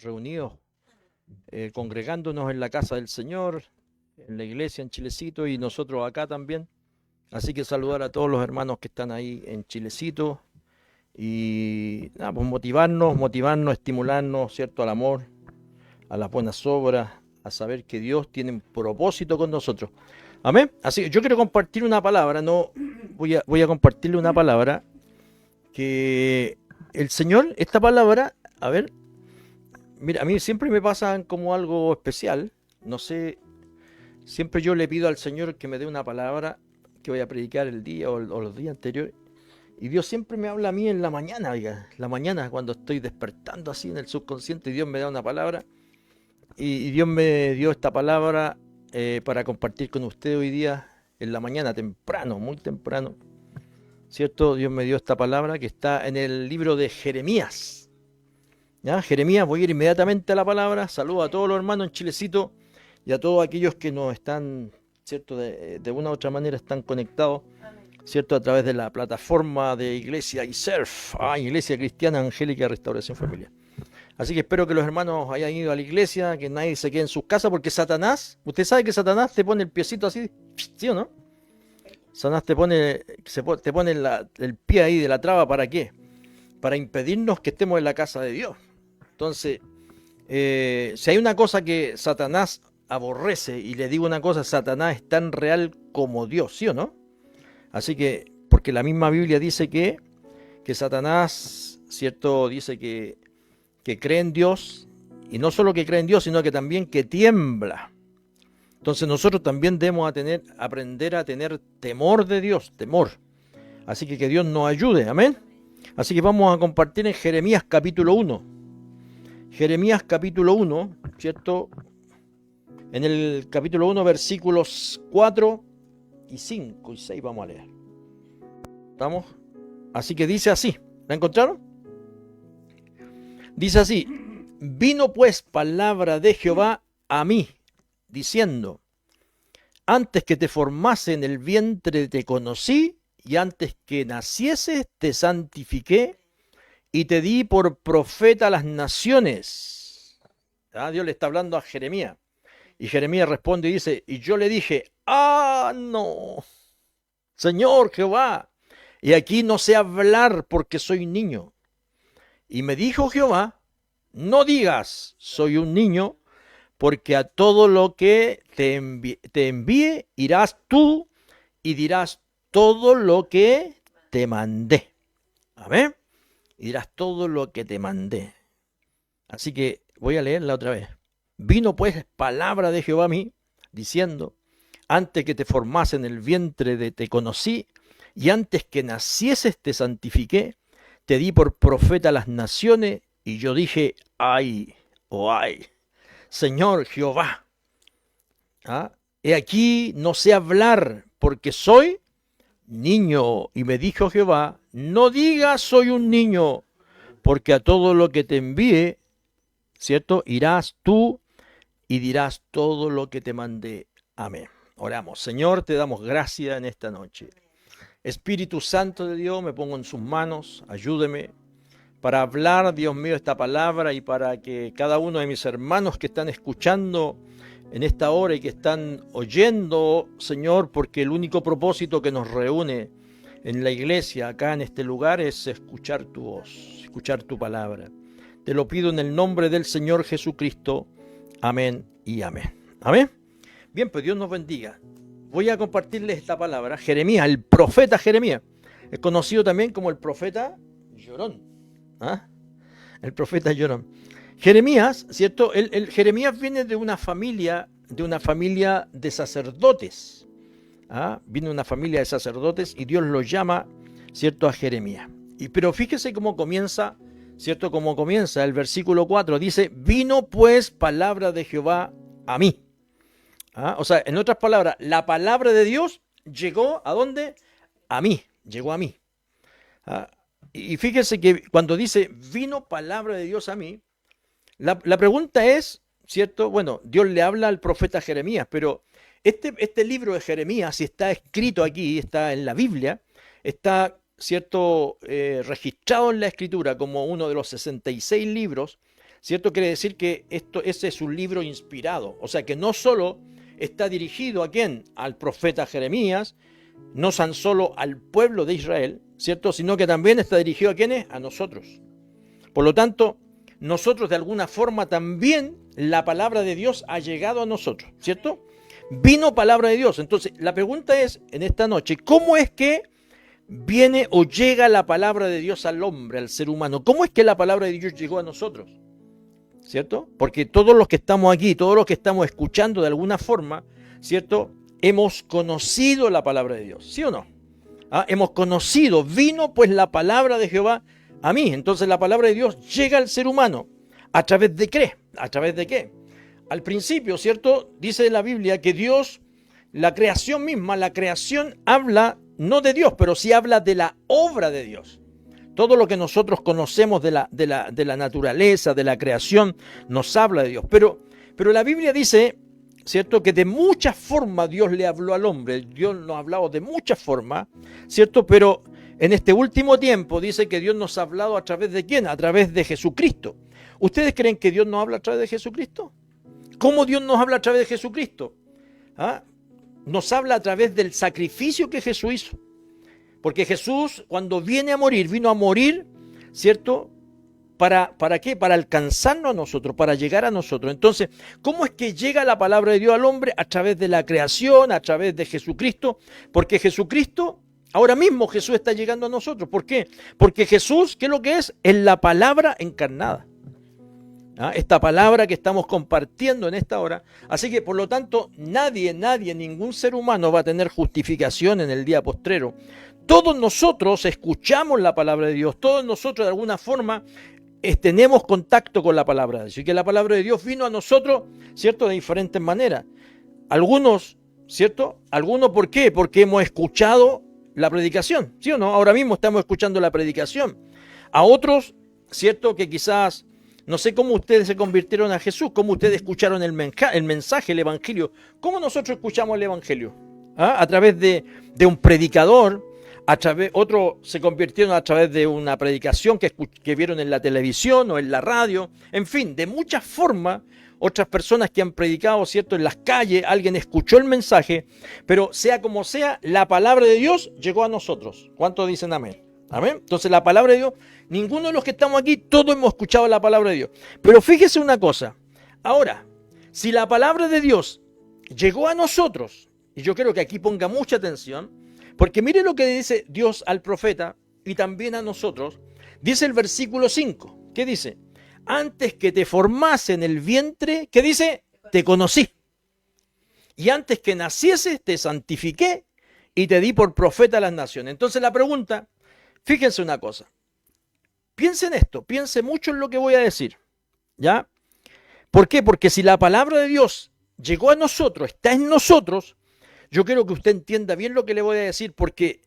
reunidos, congregándonos en la casa del Señor, en la iglesia en Chilecito y nosotros acá también. Así que saludar a todos los hermanos que están ahí en Chilecito y nada, pues motivarnos, estimularnos, ¿cierto? Al amor, a las buenas obras, a saber que Dios tiene un propósito con nosotros. Amén. Así que yo quiero compartir una palabra, no voy a compartirle una palabra que el Señor, esta palabra, a ver, mira, a mí siempre me pasa como algo especial, no sé, siempre yo le pido al Señor que me dé una palabra que voy a predicar el día o los días anteriores. Y Dios siempre me habla a mí en la mañana, oiga, la mañana cuando estoy despertando así en el subconsciente, Dios me da una palabra y Dios me dio esta palabra para compartir con usted hoy día en la mañana, temprano, muy temprano, ¿cierto? Dios me dio esta palabra que está en el libro de Jeremías. ¿Ya? Jeremías, voy a ir inmediatamente a la palabra. Saludo a todos los hermanos en Chilecito y a todos aquellos que nos están, ¿cierto? De una u otra manera están conectados, ¿cierto? A través de la plataforma de Iglesia ISERF, Iglesia Cristiana Angélica Restauración Familiar. Así que espero que los hermanos hayan ido a la iglesia, que nadie se quede en sus casas, porque Satanás, usted sabe que Satanás te pone el piecito así, ¿sí o no? Satanás te pone el pie ahí de la traba, ¿para qué? Para impedirnos que estemos en la casa de Dios. Entonces, si hay una cosa que Satanás aborrece, y le digo una cosa, Satanás es tan real como Dios, ¿sí o no? Así que, porque la misma Biblia dice que Satanás, ¿cierto? Dice que cree en Dios, y no solo que cree en Dios, sino que también que tiembla. Entonces nosotros también debemos aprender a tener temor de Dios, temor. Así que Dios nos ayude, amén. Así que vamos a compartir en Jeremías capítulo 1. Jeremías capítulo 1, ¿cierto? En el capítulo 1, versículos 4 y 5 y 6 vamos a leer. ¿Estamos? Así que dice así, ¿la encontraron? Dice así: vino pues palabra de Jehová a mí, diciendo: antes que te formase en el vientre te conocí, y antes que nacieses te santifiqué, y te di por profeta a las naciones. Dios le está hablando a Jeremías. Y Jeremías responde y dice: y yo le dije, no, Señor Jehová, y aquí no sé hablar porque soy niño. Y me dijo Jehová: no digas, soy un niño, porque a todo lo que te envíe irás tú y dirás todo lo que te mandé. Amén. Y dirás todo lo que te mandé. Así que voy a leerla otra vez. Vino pues palabra de Jehová a mí, diciendo: antes que te formase en el vientre te conocí, y antes que nacieses te santifiqué, te di por profeta a las naciones, y yo dije, ay, Señor Jehová. He aquí no sé hablar, porque soy niño. Y me dijo Jehová: no digas soy un niño, porque a todo lo que te envíe, ¿cierto? Irás tú y dirás todo lo que te mandé. Amén. Oramos. Señor, te damos gracias en esta noche. Espíritu Santo de Dios, me pongo en sus manos, ayúdeme para hablar, Dios mío, esta palabra, y para que cada uno de mis hermanos que están escuchando en esta hora y que están oyendo, Señor, porque el único propósito que nos reúne en la iglesia, acá en este lugar, es escuchar tu voz, escuchar tu palabra. Te lo pido en el nombre del Señor Jesucristo. Amén y amén. Amén. Bien, pues Dios nos bendiga. Voy a compartirles esta palabra. Jeremías, el profeta Jeremías, es conocido también como el profeta llorón. El profeta llorón. Jeremías, ¿cierto? Jeremías viene de una familia de sacerdotes. Viene de una familia de sacerdotes y Dios lo llama, ¿cierto? A Jeremías. Pero fíjese cómo comienza, ¿cierto? Cómo comienza el versículo 4. Dice: vino pues palabra de Jehová a mí. O sea, en otras palabras, la palabra de Dios llegó ¿a dónde? A mí, llegó a mí. Y fíjese que cuando dice vino palabra de Dios a mí, la pregunta es, ¿cierto? Bueno, Dios le habla al profeta Jeremías, pero este libro de Jeremías, si está escrito aquí, está en la Biblia, está, ¿cierto? Registrado en la Escritura como uno de los 66 libros, ¿cierto? Quiere decir que ese es un libro inspirado. O sea que no solo está dirigido ¿a quién? Al profeta Jeremías, no tan solo al pueblo de Israel, ¿cierto? Sino que también está dirigido ¿a quiénes? A nosotros. Por lo tanto, nosotros de alguna forma también la palabra de Dios ha llegado a nosotros, ¿cierto? Vino palabra de Dios. Entonces, la pregunta es, en esta noche, ¿cómo es que viene o llega la palabra de Dios al hombre, al ser humano? ¿Cómo es que la palabra de Dios llegó a nosotros? ¿Cierto? Porque todos los que estamos aquí, todos los que estamos escuchando de alguna forma, ¿cierto? Hemos conocido la palabra de Dios, ¿sí o no? Hemos conocido, vino pues la palabra de Jehová a mí. Entonces la palabra de Dios llega al ser humano. ¿A través de qué? ¿A través de qué? Al principio, ¿cierto? Dice la Biblia que Dios, la creación misma, la creación habla no de Dios, pero sí habla de la obra de Dios. Todo lo que nosotros conocemos de la naturaleza, de la creación, nos habla de Dios. Pero la Biblia dice, ¿cierto? Que de muchas formas Dios le habló al hombre. Dios nos ha hablado de muchas formas, ¿cierto? Pero en este último tiempo dice que Dios nos ha hablado a través de ¿quién? A través de Jesucristo. ¿Ustedes creen que Dios nos habla a través de Jesucristo? ¿Cómo Dios nos habla a través de Jesucristo? Nos habla a través del sacrificio que Jesús hizo. Porque Jesús, cuando viene a morir, vino a morir, ¿cierto? ¿Para qué? Para alcanzarnos a nosotros, para llegar a nosotros. Entonces, ¿cómo es que llega la palabra de Dios al hombre? A través de la creación, a través de Jesucristo. Porque Jesucristo, ahora mismo Jesús está llegando a nosotros. ¿Por qué? Porque Jesús, ¿qué es lo que es? Es la palabra encarnada. Esta palabra que estamos compartiendo en esta hora. Así que, por lo tanto, nadie, ningún ser humano va a tener justificación en el día postrero. Todos nosotros escuchamos la palabra de Dios, todos nosotros de alguna forma tenemos contacto con la palabra de Dios. Y que la palabra de Dios vino a nosotros, ¿cierto? De diferentes maneras. Algunos, ¿cierto? Algunos, ¿por qué? Porque hemos escuchado la predicación, ¿sí o no? Ahora mismo estamos escuchando la predicación. A otros, ¿cierto? Que quizás, no sé cómo ustedes se convirtieron a Jesús, cómo ustedes escucharon el mensaje, el evangelio. ¿Cómo nosotros escuchamos el evangelio? A través de un predicador. Otros se convirtieron a través de una predicación que vieron en la televisión o en la radio, en fin, de muchas formas. Otras personas que han predicado, ¿cierto? En las calles, alguien escuchó el mensaje, pero sea como sea, la palabra de Dios llegó a nosotros. ¿Cuántos dicen amén? Amén. Entonces la palabra de Dios, ninguno de los que estamos aquí, todos hemos escuchado la palabra de Dios. Pero fíjese una cosa, ahora, si la palabra de Dios llegó a nosotros, y yo quiero que aquí ponga mucha atención, porque mire lo que dice Dios al profeta y también a nosotros. Dice el versículo 5. ¿Qué dice? Antes que te formase en el vientre, ¿qué dice? Te conocí. Y antes que nacieses, te santifiqué y te di por profeta a las naciones. Entonces la pregunta, fíjense una cosa. Piense en esto, piense mucho en lo que voy a decir. ¿Ya? ¿Por qué? Porque si la palabra de Dios llegó a nosotros, está en nosotros, yo quiero que usted entienda bien lo que le voy a decir, ¿por qué?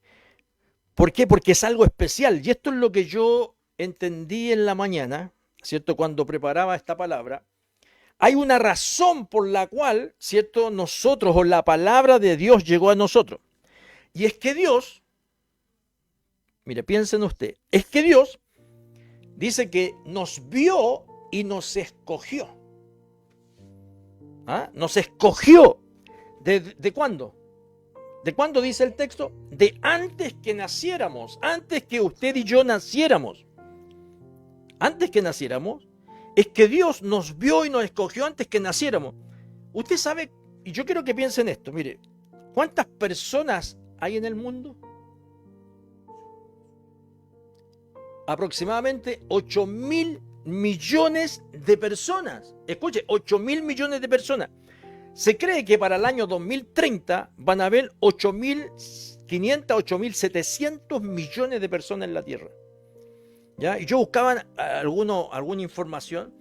Porque es algo especial. Y esto es lo que yo entendí en la mañana, ¿cierto? Cuando preparaba esta palabra. Hay una razón por la cual, ¿cierto? Nosotros o la palabra de Dios llegó a nosotros. Y es que Dios, mire, piensen usted, es que Dios dice que nos vio y nos escogió. Nos escogió. ¿De cuándo? ¿De cuándo dice el texto? De antes que naciéramos, antes que usted y yo naciéramos. Antes que naciéramos, es que Dios nos vio y nos escogió antes que naciéramos. Usted sabe, y yo quiero que piensen esto, mire, ¿cuántas personas hay en el mundo? Aproximadamente 8.000 millones de personas. Escuche, 8.000 millones de personas. Se cree que para el año 2030 van a haber 8.500, 8.700 millones de personas en la Tierra. ¿Ya? Y yo buscaba alguna información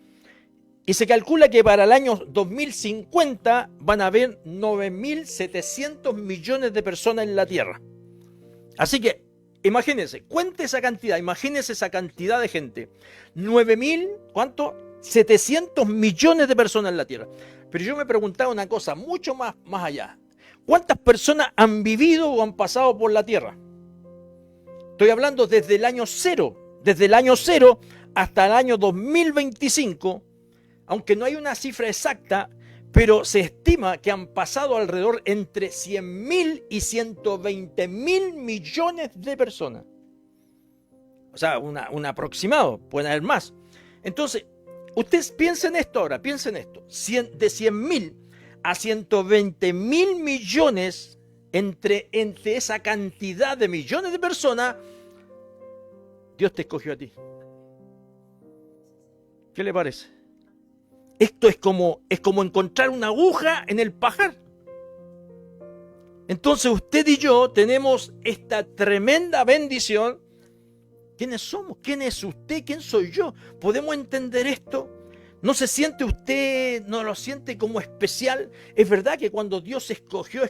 y se calcula que para el año 2050 van a haber 9.700 millones de personas en la Tierra. Así que imagínense, cuente esa cantidad, imagínense esa cantidad de gente. 9.000, ¿cuánto? 700 millones de personas en la Tierra. Pero yo me preguntaba una cosa mucho más allá. ¿Cuántas personas han vivido o han pasado por la Tierra? Estoy hablando desde el año cero. Desde el año cero hasta el año 2025, aunque no hay una cifra exacta, pero se estima que han pasado alrededor entre 100.000 y 120.000 millones de personas. O sea, un aproximado, pueden haber más. Entonces, ustedes piensen esto ahora, piensen esto. De 100.000 a 120.000 millones, entre esa cantidad de millones de personas, Dios te escogió a ti. ¿Qué le parece? Esto es como encontrar una aguja en el pajar. Entonces usted y yo tenemos esta tremenda bendición. ¿Quiénes somos? ¿Quién es usted? ¿Quién soy yo? ¿Podemos entender esto? ¿No se siente usted, no lo siente como especial? Es verdad que cuando Dios escogió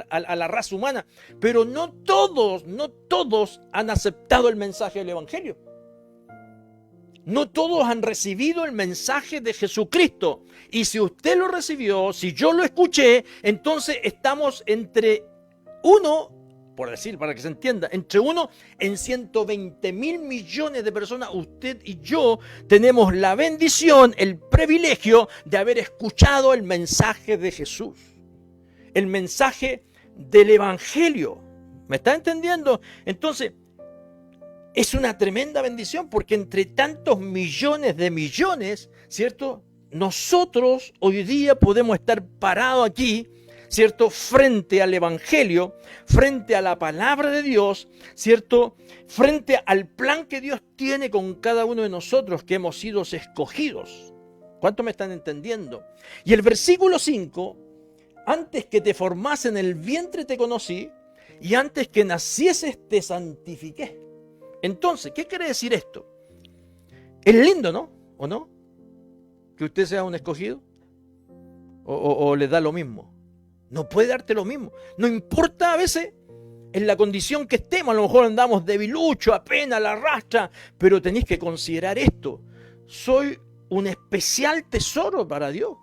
a la raza humana, pero no todos han aceptado el mensaje del Evangelio. No todos han recibido el mensaje de Jesucristo. Y si usted lo recibió, si yo lo escuché, entonces estamos entre uno, por decir, para que se entienda, entre uno en 120.000 millones de personas. Usted y yo tenemos la bendición, el privilegio de haber escuchado el mensaje de Jesús. El mensaje del Evangelio. ¿Me está entendiendo? Entonces, es una tremenda bendición porque entre tantos millones de millones, ¿cierto? Nosotros hoy día podemos estar parados aquí, ¿cierto? Frente al Evangelio, frente a la palabra de Dios, ¿cierto? Frente al plan que Dios tiene con cada uno de nosotros que hemos sido escogidos. ¿Cuánto me están entendiendo? Y el versículo 5, antes que te formase en el vientre te conocí y antes que nacieses te santifiqué. Entonces, ¿qué quiere decir esto? Es lindo, ¿no? ¿O no? Que usted sea un escogido. O le da lo mismo. No puede darte lo mismo. No importa a veces en la condición que estemos. A lo mejor andamos debilucho, apenas la arrastra. Pero tenéis que considerar esto. Soy un especial tesoro para Dios.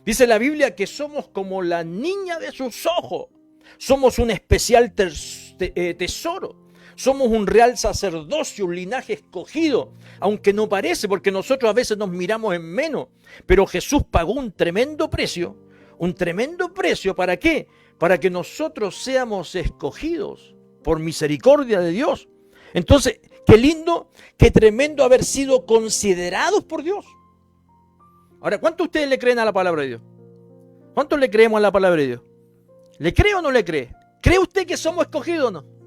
Dice la Biblia que somos como la niña de sus ojos. Somos un especial tesoro. Somos un real sacerdocio, un linaje escogido, aunque no parece, porque nosotros a veces nos miramos en menos. Pero Jesús pagó un tremendo precio. ¿Para qué? Para que nosotros seamos escogidos por misericordia de Dios. Entonces, qué lindo, qué tremendo haber sido considerados por Dios. Ahora, ¿cuántos de ustedes le creen a la palabra de Dios? ¿Cuántos le creemos a la palabra de Dios? ¿Le cree o no le cree? ¿Cree usted que somos escogidos o no?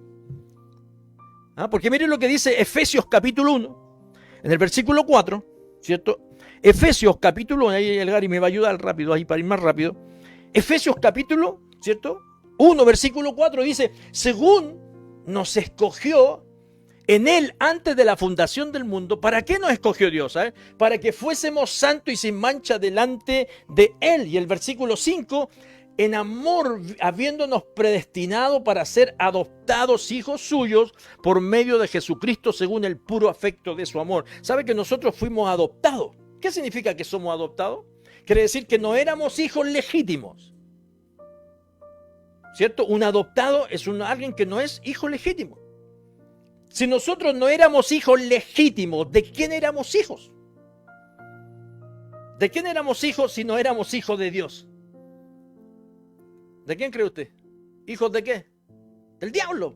Porque miren lo que dice Efesios capítulo 1, en el versículo 4, ¿cierto? Efesios capítulo 1, ahí el Gary me va a ayudar rápido, ahí para ir más rápido. Efesios capítulo, ¿cierto? 1, versículo 4 dice, según nos escogió en Él antes de la fundación del mundo. ¿Para qué nos escogió Dios? Para que fuésemos santos y sin mancha delante de Él. Y el versículo 5, en amor, habiéndonos predestinado para ser adoptados hijos suyos por medio de Jesucristo según el puro afecto de su amor. ¿Sabe que nosotros fuimos adoptados? ¿Qué significa que somos adoptados? Quiere decir que no éramos hijos legítimos. ¿Cierto? Un adoptado es alguien que no es hijo legítimo. Si nosotros no éramos hijos legítimos, ¿de quién éramos hijos? ¿De quién éramos hijos si no éramos hijos de Dios? ¿De quién cree usted? ¿Hijos de qué? Del diablo.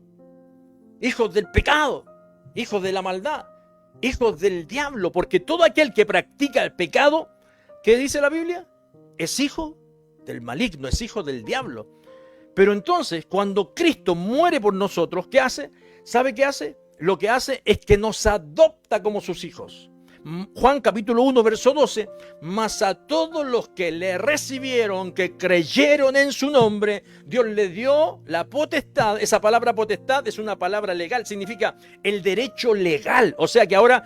Hijos del pecado. Hijos de la maldad. Hijos del diablo. Porque todo aquel que practica el pecado, ¿qué dice la Biblia? Es hijo del maligno, es hijo del diablo. Pero entonces, cuando Cristo muere por nosotros, ¿qué hace? ¿Sabe qué hace? Lo que hace es que nos adopta como sus hijos. Juan capítulo 1, verso 12, mas a todos los que le recibieron, que creyeron en su nombre, Dios le dio la potestad. Esa palabra potestad es una palabra legal, significa el derecho legal. O sea que ahora,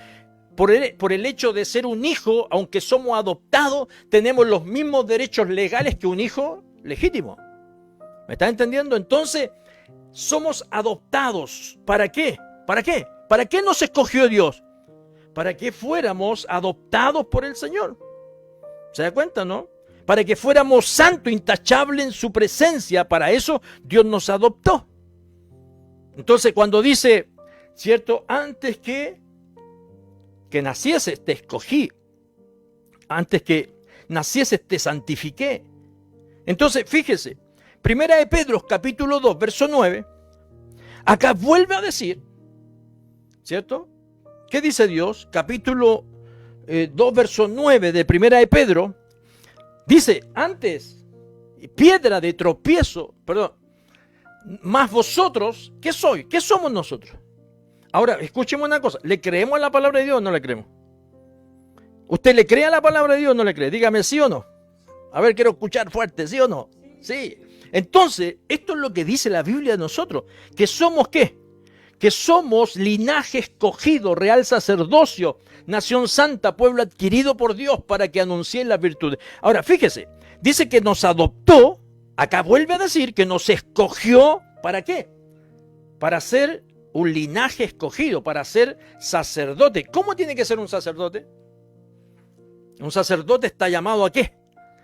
por el hecho de ser un hijo, aunque somos adoptados, tenemos los mismos derechos legales que un hijo legítimo. ¿Me estás entendiendo? Entonces, somos adoptados. ¿Para qué? ¿Para qué? ¿Para qué nos escogió Dios? Para que fuéramos adoptados por el Señor. ¿Se da cuenta, no? Para que fuéramos santos, intachables en su presencia. Para eso Dios nos adoptó. Entonces, cuando dice, ¿cierto? Antes que que nacieses te escogí. Antes que nacieses te santifiqué. Entonces, fíjese, Primera de Pedro, capítulo 2, verso 9, acá vuelve a decir, ¿cierto? ¿Qué dice Dios? Capítulo 2, verso 9 de Primera de Pedro, dice, antes, piedra de tropiezo, perdón, más vosotros, ¿qué soy? ¿Qué somos nosotros? Ahora, escúcheme una cosa, ¿le creemos a la palabra de Dios o no le creemos? ¿Usted le cree a la palabra de Dios o no le cree? Dígame sí o no. A ver, quiero escuchar fuerte, ¿sí o no? Sí. Entonces, esto es lo que dice la Biblia de nosotros, que somos ¿qué? Que somos linaje escogido, real sacerdocio, nación santa, pueblo adquirido por Dios para que anuncien las virtudes. Ahora, fíjese, dice que nos adoptó, acá vuelve a decir que nos escogió, ¿para qué? Para ser un linaje escogido, para ser sacerdote. ¿Cómo tiene que ser un sacerdote? Un sacerdote está llamado ¿a qué?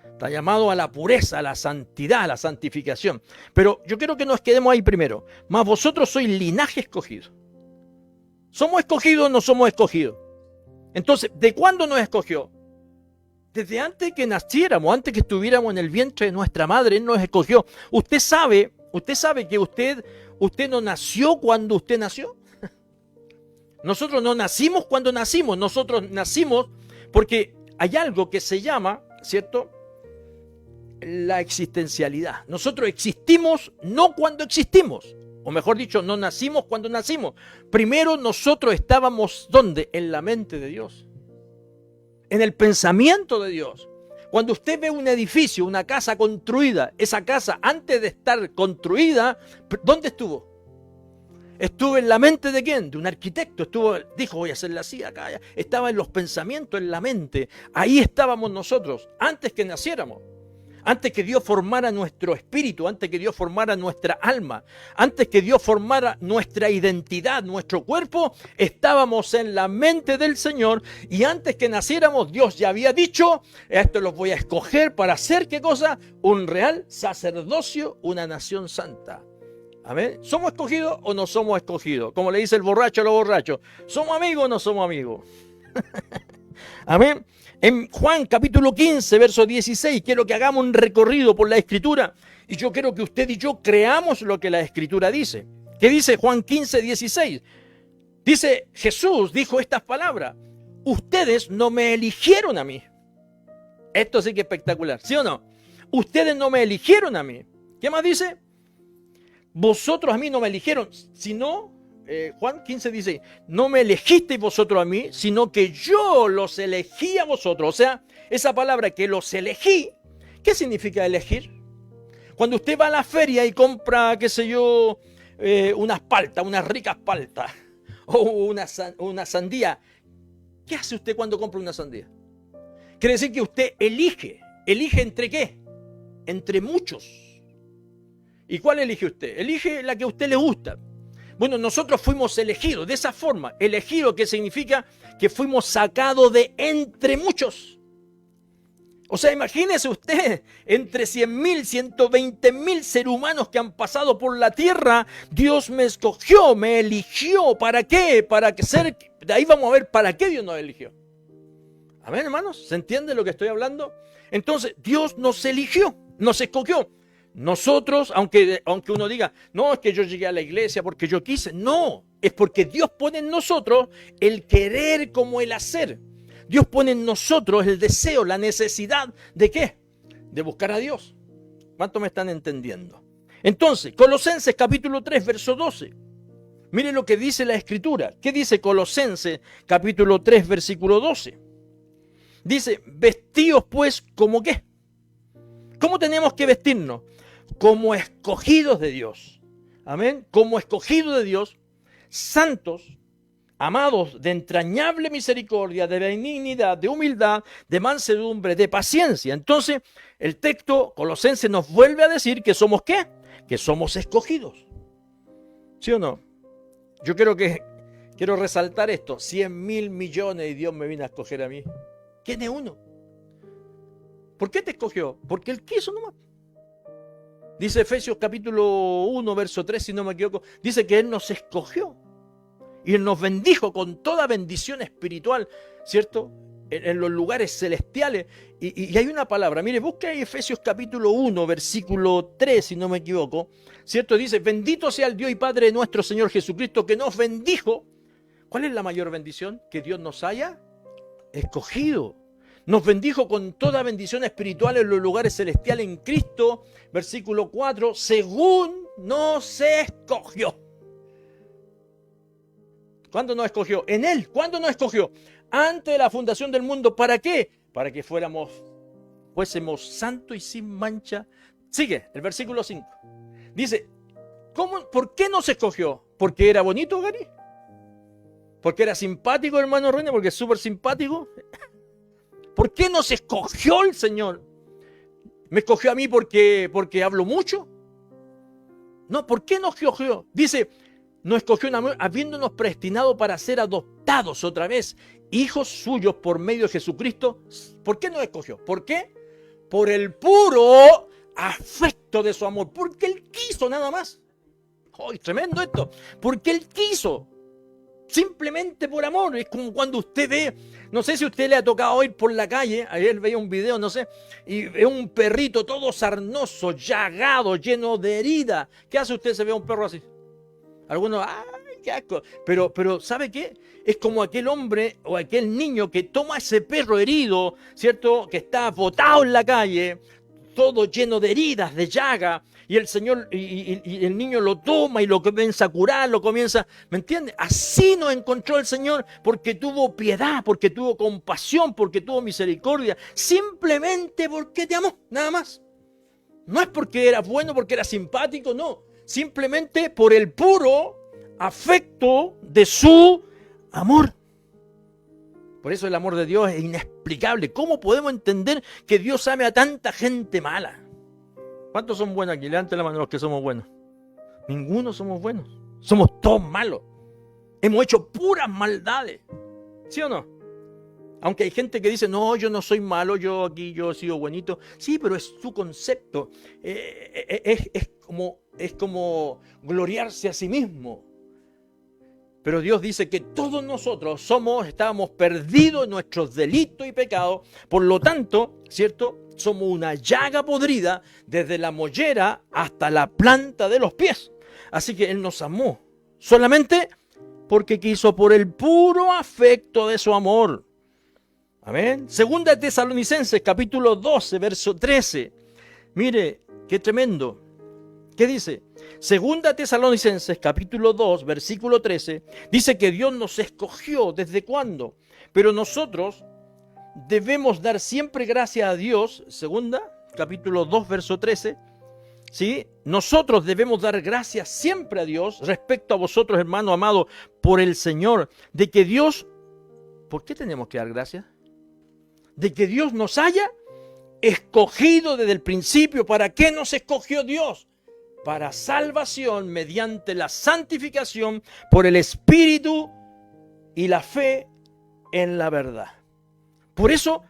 Está llamado a la pureza, a la santidad, a la santificación. Pero yo quiero que nos quedemos ahí primero. Mas vosotros sois linaje escogido. ¿Somos escogidos o no somos escogidos? Entonces, ¿de cuándo nos escogió? Desde antes que naciéramos, antes que estuviéramos en el vientre de nuestra madre, Él nos escogió. ¿Usted sabe que usted no nació cuando usted nació? Nosotros no nacimos cuando nacimos. Nosotros nacimos porque hay algo que se llama, ¿cierto?, la existencialidad. Nosotros existimos no cuando existimos, o mejor dicho, no nacimos cuando nacimos. Primero nosotros estábamos, ¿dónde? En la mente de Dios, en el pensamiento de Dios. Cuando usted ve un edificio, una casa construida, esa casa antes de estar construida, ¿dónde estuvo? Estuvo en la mente de ¿quién? De un arquitecto. Dijo, voy a hacerla así, acá. Estaba en los pensamientos, en la mente. Ahí estábamos nosotros, antes que naciéramos. Antes que Dios formara nuestro espíritu, antes que Dios formara nuestra alma, antes que Dios formara nuestra identidad, nuestro cuerpo, estábamos en la mente del Señor, y antes que naciéramos Dios ya había dicho, esto los voy a escoger para hacer, ¿qué cosa? Un real sacerdocio, una nación santa. Amén. ¿Somos escogidos o no somos escogidos? Como le dice el borracho a los borrachos, ¿somos amigos o no somos amigos? Amén. En Juan capítulo 15, verso 16, quiero que hagamos un recorrido por la Escritura, y yo quiero que usted y yo creamos lo que la Escritura dice. ¿Qué dice Juan 15, 16? Dice, Jesús dijo estas palabras, ustedes no me eligieron a mí. Esto sí que es espectacular, ¿sí o no? Ustedes no me eligieron a mí. ¿Qué más dice? Vosotros a mí no me eligieron, sino... Juan 15 dice, no me elegisteis vosotros a mí, sino que yo los elegí a vosotros. O sea, esa palabra que los elegí, ¿qué significa elegir? Cuando usted va a la feria y compra, qué sé yo, unas paltas, unas ricas paltas, o una sandía, ¿qué hace usted cuando compra una sandía? Quiere decir que usted elige entre ¿qué? Entre muchos. ¿Y cuál elige usted? Elige la que a usted le gusta. Bueno, nosotros fuimos elegidos de esa forma. Elegido, que significa que fuimos sacados de entre muchos. O sea, imagínese usted, entre 100.000, 120.000 seres humanos que han pasado por la tierra, Dios me escogió, me eligió. ¿Para qué? Para que ser... De ahí vamos a ver para qué Dios nos eligió. Amén, hermanos. ¿Se entiende lo que estoy hablando? Entonces, Dios nos eligió, nos escogió. Nosotros, aunque uno diga, no, es que yo llegué a la iglesia porque yo quise. No, es porque Dios pone en nosotros el querer como el hacer. Dios pone en nosotros el deseo, la necesidad de ¿qué? De buscar a Dios. ¿Cuánto me están entendiendo? Entonces, Colosenses capítulo 3, verso 12. Mire lo que dice la Escritura. ¿Qué dice Colosenses capítulo 3, versículo 12? Dice, vestíos pues como ¿qué? ¿Cómo tenemos que vestirnos? Como escogidos de Dios. Amén. Como escogidos de Dios, santos, amados, de entrañable misericordia, de benignidad, de humildad, de mansedumbre, de paciencia. Entonces, el texto Colosenses nos vuelve a decir que somos ¿qué? Que somos escogidos. ¿Sí o no? Yo quiero resaltar esto. 100.000 millones y Dios me vino a escoger a mí. ¿Quién es uno? ¿Por qué te escogió? Porque Él quiso nomás. Dice Efesios capítulo 1, verso 3, si no me equivoco. Dice que Él nos escogió. y Él nos bendijo con toda bendición espiritual, ¿cierto? En los lugares celestiales. Y hay una palabra, mire, busca ahí Efesios capítulo 1, versículo 3, si no me equivoco, ¿cierto? Dice, bendito sea el Dios y Padre de nuestro Señor Jesucristo, que nos bendijo. ¿Cuál es la mayor bendición? Que Dios nos haya escogido. Nos bendijo con toda bendición espiritual en los lugares celestiales en Cristo, versículo 4, según nos escogió. ¿Cuándo nos escogió? En Él. ¿Cuándo nos escogió? Antes de la fundación del mundo. ¿Para qué? Para que fuésemos santos y sin mancha. Sigue, el versículo 5. Dice, ¿por qué nos escogió? ¿Porque era bonito, Gary? ¿Porque era simpático, hermano René? ¿Porque es súper simpático? ¿Por qué nos escogió el Señor? ¿Me escogió a mí porque hablo mucho? No, ¿por qué nos escogió? Dice, nos escogió habiéndonos predestinado para ser adoptados otra vez, hijos suyos por medio de Jesucristo. ¿Por qué nos escogió? ¿Por qué? Por el puro afecto de su amor. Porque Él quiso nada más. ¡Ay, tremendo esto! Porque Él quiso. Simplemente por amor. Es como cuando usted ve, no sé si a usted le ha tocado ir por la calle, ayer veía un video, no sé, y ve un perrito todo sarnoso, llagado, lleno de heridas. ¿Qué hace usted si ve a un perro así? Algunos, ¡ay, qué asco! Pero ¿sabe qué? Es como aquel hombre o aquel niño que toma ese perro herido, ¿cierto? Que está botado en la calle, todo lleno de heridas, de llaga, y el Señor, y el niño lo toma y lo comienza a curar, ¿me entiende? Así nos encontró el Señor, porque tuvo piedad, porque tuvo compasión, porque tuvo misericordia, simplemente porque te amó, nada más. No es porque era bueno, porque era simpático, no. Simplemente por el puro afecto de su amor. Por eso el amor de Dios es inexplicable. ¿Cómo podemos entender que Dios ame a tanta gente mala? ¿Cuántos son buenos aquí? Levanten la mano los que somos buenos. Ninguno somos buenos. Somos todos malos. Hemos hecho puras maldades. ¿Sí o no? Aunque hay gente que dice, no, yo no soy malo, yo he sido buenito. Sí, pero es su concepto. Es como gloriarse a sí mismo. Pero Dios dice que todos nosotros estábamos perdidos en nuestros delitos y pecados. Por lo tanto, ¿cierto? Somos una llaga podrida desde la mollera hasta la planta de los pies. Así que Él nos amó solamente porque quiso, por el puro afecto de su amor. Amén. Segunda de Tesalonicenses, capítulo 12, verso 13. Mire, qué tremendo. ¿Qué dice? Segunda Tesalonicenses, capítulo 2, versículo 13. Dice que Dios nos escogió. ¿Desde cuándo? Pero nosotros debemos dar siempre gracias a Dios. Segunda, capítulo 2, verso 13. ¿Sí? Nosotros debemos dar gracias siempre a Dios respecto a vosotros, hermano amado, por el Señor. De que Dios... ¿Por qué tenemos que dar gracias? De que Dios nos haya escogido desde el principio. ¿Para qué nos escogió Dios? Para salvación mediante la santificación por el Espíritu y la fe en la verdad. Por eso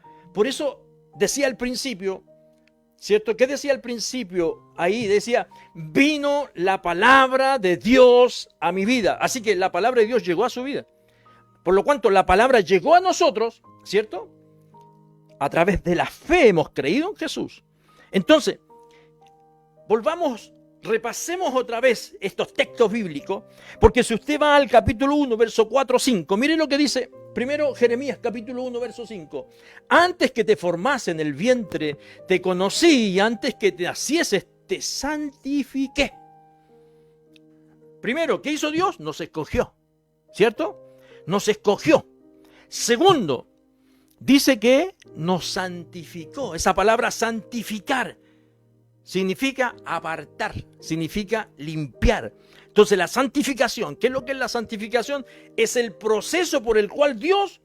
decía al principio, ¿cierto? ¿Qué decía al principio? Ahí decía, vino la palabra de Dios a mi vida. Así que la palabra de Dios llegó a su vida. Por lo cuanto la palabra llegó a nosotros, ¿cierto? A través de la fe hemos creído en Jesús. Entonces, repasemos otra vez estos textos bíblicos, porque si usted va al capítulo 1, verso 4, 5, mire lo que dice primero Jeremías, capítulo 1, verso 5. Antes que te formase en el vientre, te conocí, y antes que te nacieses, te santifiqué. Primero, ¿qué hizo Dios? Nos escogió, ¿cierto? Nos escogió. Segundo, dice que nos santificó. Esa palabra santificar significa apartar, significa limpiar. Entonces la santificación, ¿qué es lo que es la santificación? Es el proceso por el cual Dios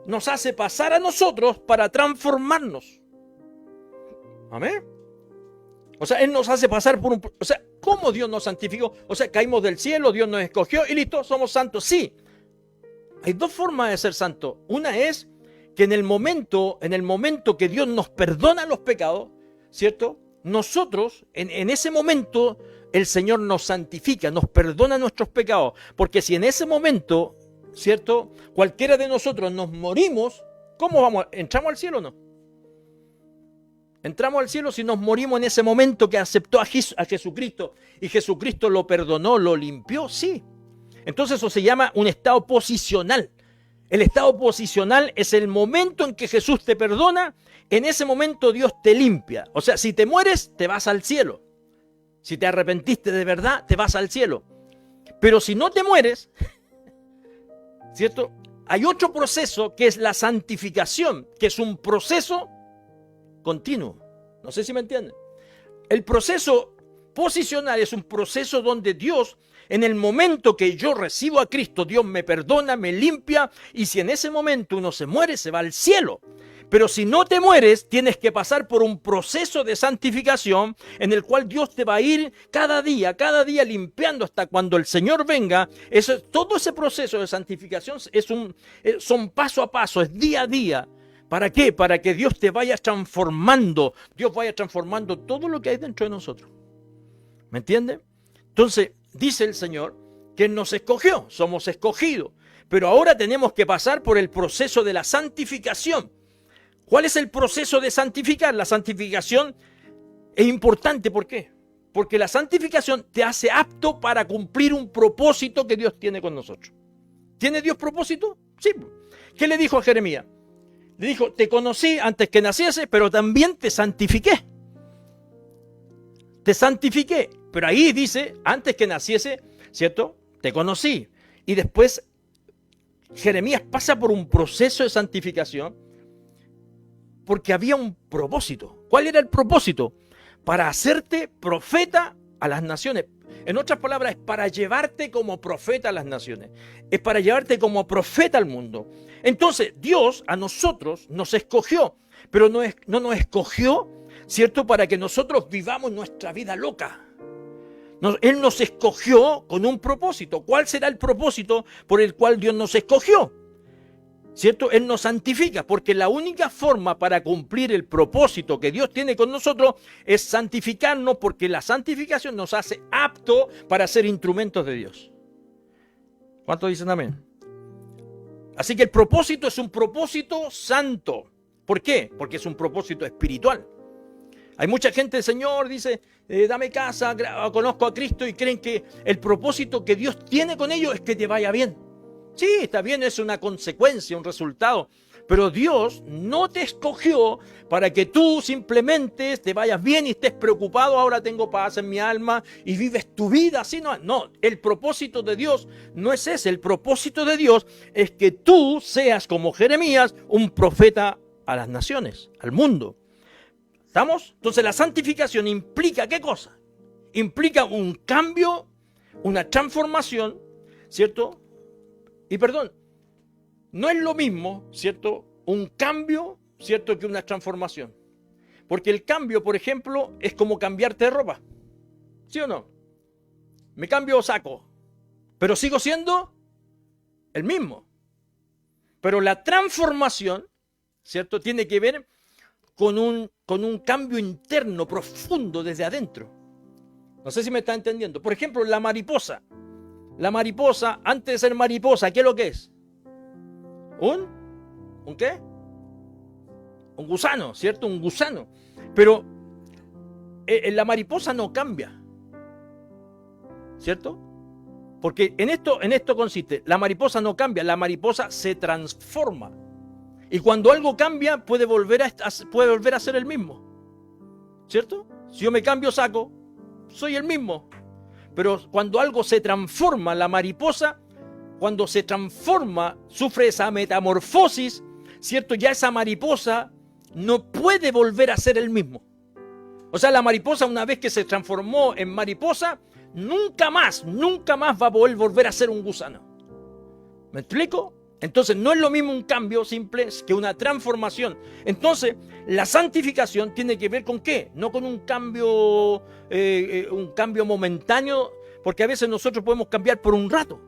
nos hace pasar a nosotros para transformarnos. Amén. O sea, Él nos hace pasar por o sea, ¿cómo Dios nos santificó? O sea, caímos del cielo, Dios nos escogió y listo, somos santos. Sí. Hay dos formas de ser santos. Una es que en el momento que Dios nos perdona los pecados, ¿cierto? Nosotros, en ese momento, el Señor nos santifica, nos perdona nuestros pecados. Porque si en ese momento, ¿cierto?, cualquiera de nosotros nos morimos, ¿cómo vamos? ¿Entramos al cielo o no? Entramos al cielo si nos morimos en ese momento que aceptó a Jesucristo y Jesucristo lo perdonó, lo limpió, sí. Entonces eso se llama un estado posicional. El estado posicional es el momento en que Jesús te perdona, en ese momento Dios te limpia. O sea, si te mueres, te vas al cielo. Si te arrepentiste de verdad, te vas al cielo. Pero si no te mueres, ¿cierto? Hay otro proceso que es la santificación, que es un proceso continuo. No sé si me entienden. El proceso posicional es un proceso donde Dios, en el momento que yo recibo a Cristo, Dios me perdona, me limpia, y si en ese momento uno se muere, se va al cielo. Pero si no te mueres, tienes que pasar por un proceso de santificación en el cual Dios te va a ir cada día limpiando hasta cuando el Señor venga. Todo ese proceso de santificación son paso a paso, es día a día. ¿Para qué? Para que Dios te vaya transformando. Dios vaya transformando todo lo que hay dentro de nosotros. ¿Me entiende? Entonces, dice el Señor que nos escogió, somos escogidos. Pero ahora tenemos que pasar por el proceso de la santificación. ¿Cuál es el proceso de santificar? La santificación es importante. ¿Por qué? Porque la santificación te hace apto para cumplir un propósito que Dios tiene con nosotros. ¿Tiene Dios propósito? Sí. ¿Qué le dijo a Jeremías? Le dijo, te conocí antes que naciese, pero también te santifiqué. Te santifiqué. Pero ahí dice, antes que naciese, ¿cierto? Te conocí. Y después Jeremías pasa por un proceso de santificación porque había un propósito. ¿Cuál era el propósito? Para hacerte profeta a las naciones. En otras palabras, es para llevarte como profeta a las naciones. Es para llevarte como profeta al mundo. Entonces, Dios a nosotros nos escogió, pero no nos escogió, ¿cierto?, para que nosotros vivamos nuestra vida loca. Él nos escogió con un propósito. ¿Cuál será el propósito por el cual Dios nos escogió? ¿Cierto? Él nos santifica, porque la única forma para cumplir el propósito que Dios tiene con nosotros es santificarnos, porque la santificación nos hace apto para ser instrumentos de Dios. ¿Cuántos dicen amén? Así que el propósito es un propósito santo. ¿Por qué? Porque es un propósito espiritual. Hay mucha gente, Señor, dice, dame casa, conozco a Cristo, y creen que el propósito que Dios tiene con ellos es que te vaya bien. Sí, está bien, es una consecuencia, un resultado. Pero Dios no te escogió para que tú simplemente te vayas bien y estés preocupado, ahora tengo paz en mi alma y vives tu vida así. No, el propósito de Dios no es ese. El propósito de Dios es que tú seas como Jeremías, un profeta a las naciones, al mundo. ¿Estamos? Entonces la santificación implica ¿qué cosa? Implica un cambio, una transformación, ¿cierto? Y perdón, no es lo mismo, ¿cierto?, un cambio, ¿cierto?, que una transformación. Porque el cambio, por ejemplo, es como cambiarte de ropa. ¿Sí o no? Me cambio o saco, pero sigo siendo el mismo. Pero la transformación, ¿cierto?, tiene que ver con un cambio interno, profundo, desde adentro. No sé si me está entendiendo. Por ejemplo, la mariposa. La mariposa, antes de ser mariposa, ¿qué es lo que es? ¿Un qué? Un gusano, ¿cierto? Un gusano. Pero la mariposa no cambia, ¿cierto? Porque en esto consiste, la mariposa no cambia, la mariposa se transforma. Y cuando algo cambia, puede volver a ser el mismo, ¿cierto? Si yo me cambio saco, soy el mismo. Pero cuando algo se transforma, la mariposa, cuando se transforma, sufre esa metamorfosis, ¿cierto? Ya esa mariposa no puede volver a ser el mismo. O sea, la mariposa, una vez que se transformó en mariposa, nunca más va a poder volver a ser un gusano. ¿Me explico? Entonces, no es lo mismo un cambio simple que una transformación. Entonces, la santificación tiene que ver con ¿qué? No con un cambio momentáneo, porque a veces nosotros podemos cambiar por un rato.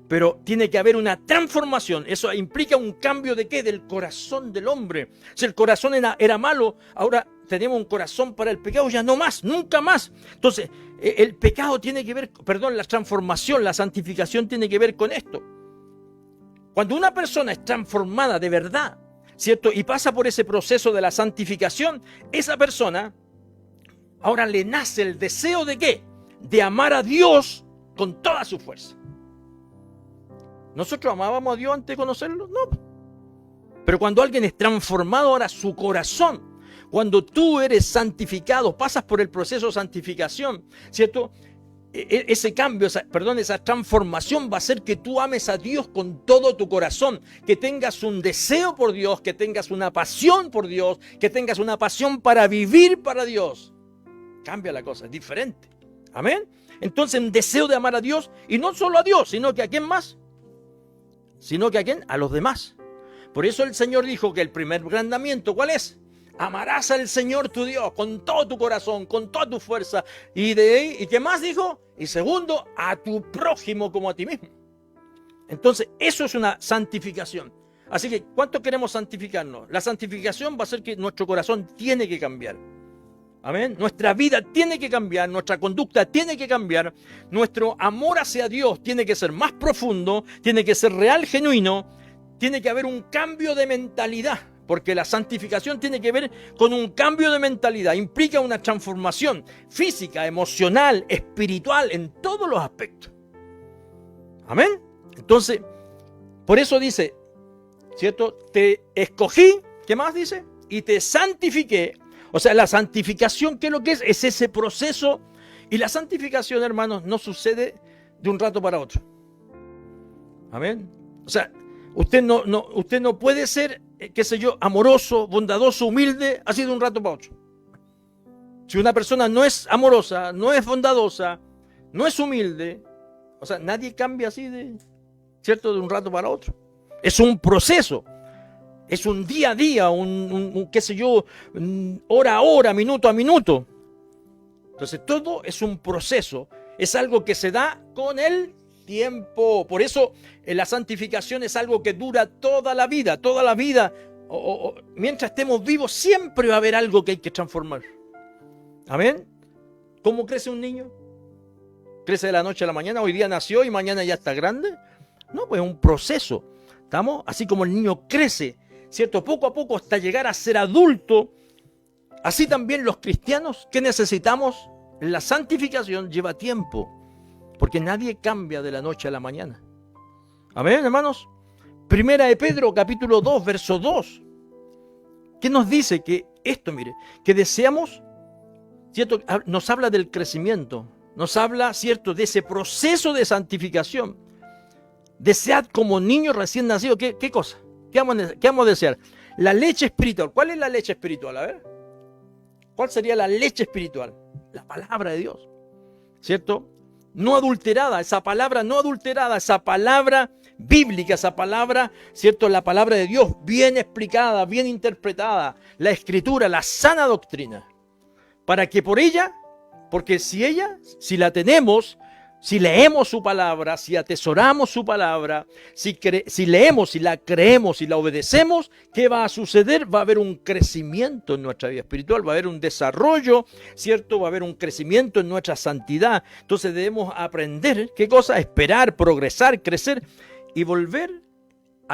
Pero tiene que haber una transformación. Eso implica un cambio ¿de qué? Del corazón del hombre. Si el corazón era malo, ahora tenemos un corazón para el pecado, ya no más, nunca más. Entonces, el pecado tiene que ver, la transformación, la santificación tiene que ver con esto. Cuando una persona es transformada de verdad, ¿cierto? Y pasa por ese proceso de la santificación, esa persona ahora le nace el deseo ¿de qué? De amar a Dios con toda su fuerza. ¿Nosotros amábamos a Dios antes de conocerlo? No. Pero cuando alguien es transformado ahora su corazón, cuando tú eres santificado, pasas por el proceso de santificación, ¿cierto? Ese cambio, esa transformación va a hacer que tú ames a Dios con todo tu corazón, que tengas un deseo por Dios, que tengas una pasión por Dios, que tengas una pasión para vivir para Dios. Cambia la cosa, es diferente. Amén. Entonces, un deseo de amar a Dios, y no solo a Dios, sino que ¿a quién más? Sino que ¿a quién? A los demás. Por eso el Señor dijo que el primer mandamiento, ¿cuál es? Amarás al Señor tu Dios con todo tu corazón, con toda tu fuerza. ¿Y qué más dijo? Y segundo, a tu prójimo como a ti mismo. Entonces, eso es una santificación. Así que, ¿cuánto queremos santificarnos? La santificación va a hacer que nuestro corazón tiene que cambiar. Amén. Nuestra vida tiene que cambiar, nuestra conducta tiene que cambiar, nuestro amor hacia Dios tiene que ser más profundo, tiene que ser real, genuino, tiene que haber un cambio de mentalidad, porque la santificación tiene que ver con un cambio de mentalidad, implica una transformación física, emocional, espiritual, en todos los aspectos. Amén. Entonces, por eso dice, ¿cierto? Te escogí, ¿qué más dice? Y te santifiqué. O sea, la santificación, ¿qué es lo que es? Es ese proceso. Y la santificación, hermanos, no sucede de un rato para otro. Amén. O sea, usted no puede ser, qué sé yo, amoroso, bondadoso, humilde, así de un rato para otro. Si una persona no es amorosa, no es bondadosa, no es humilde, o sea, nadie cambia así ¿cierto? De un rato para otro. Es un proceso. Es un día a día, qué sé yo, hora a hora, minuto a minuto. Entonces todo es un proceso, es algo que se da con el tiempo. Por eso la santificación es algo que dura toda la vida, mientras estemos vivos siempre va a haber algo que hay que transformar. Amén. ¿Cómo crece un niño? ¿Crece de la noche a la mañana? Hoy día nació y mañana ya está grande. No, pues es un proceso. ¿Estamos? Así como el niño crece, ¿cierto? Poco a poco hasta llegar a ser adulto. Así también los cristianos, ¿qué necesitamos? La santificación lleva tiempo, porque nadie cambia de la noche a la mañana. Amén, hermanos. Primera de Pedro, capítulo 2, verso 2. ¿Qué nos dice? Que esto, mire, que deseamos, ¿cierto? Nos habla del crecimiento, nos habla, ¿cierto?, de ese proceso de santificación. Desead como niños recién nacidos. ¿Qué cosa? ¿Qué vamos a desear? La leche espiritual. ¿Cuál es la leche espiritual? A ver. ¿Cuál sería la leche espiritual? La palabra de Dios. ¿Cierto? No adulterada. Esa palabra no adulterada. Esa palabra bíblica. Esa palabra, ¿cierto? La palabra de Dios bien explicada, bien interpretada. La escritura, la sana doctrina. Para que por ella, porque si la tenemos, si leemos su palabra, si atesoramos su palabra, si leemos, si la creemos, si la obedecemos, ¿qué va a suceder? Va a haber un crecimiento en nuestra vida espiritual, va a haber un desarrollo, ¿cierto? Va a haber un crecimiento en nuestra santidad. Entonces debemos aprender, ¿qué cosa? Esperar, progresar, crecer y volver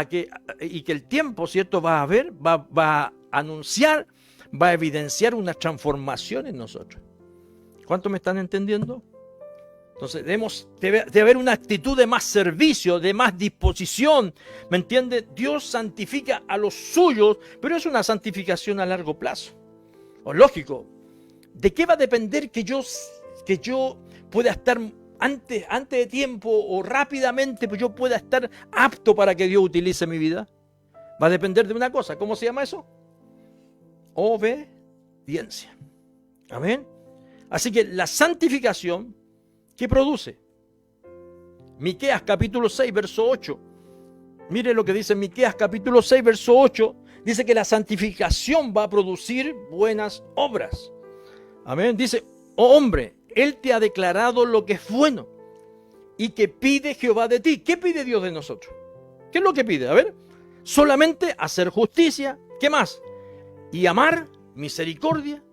que el tiempo, ¿cierto? Va a anunciar, va a evidenciar una transformación en nosotros. ¿Cuántos me están entendiendo? Entonces debe haber una actitud de más servicio, de más disposición, ¿me entiende? Dios santifica a los suyos, pero es una santificación a largo plazo. O lógico, ¿de qué va a depender que yo pueda estar antes de tiempo o rápidamente, pues yo pueda estar apto para que Dios utilice mi vida? Va a depender de una cosa. ¿Cómo se llama eso? Obediencia. Amén. Así que la santificación, ¿qué produce? Miqueas capítulo 6, verso 8. Mire lo que dice Miqueas capítulo 6, verso 8. Dice que la santificación va a producir buenas obras. Amén. Dice, oh hombre, Él te ha declarado lo que es bueno y que pide Jehová de ti. ¿Qué pide Dios de nosotros? ¿Qué es lo que pide? A ver, solamente hacer justicia. ¿Qué más? Y amar, misericordia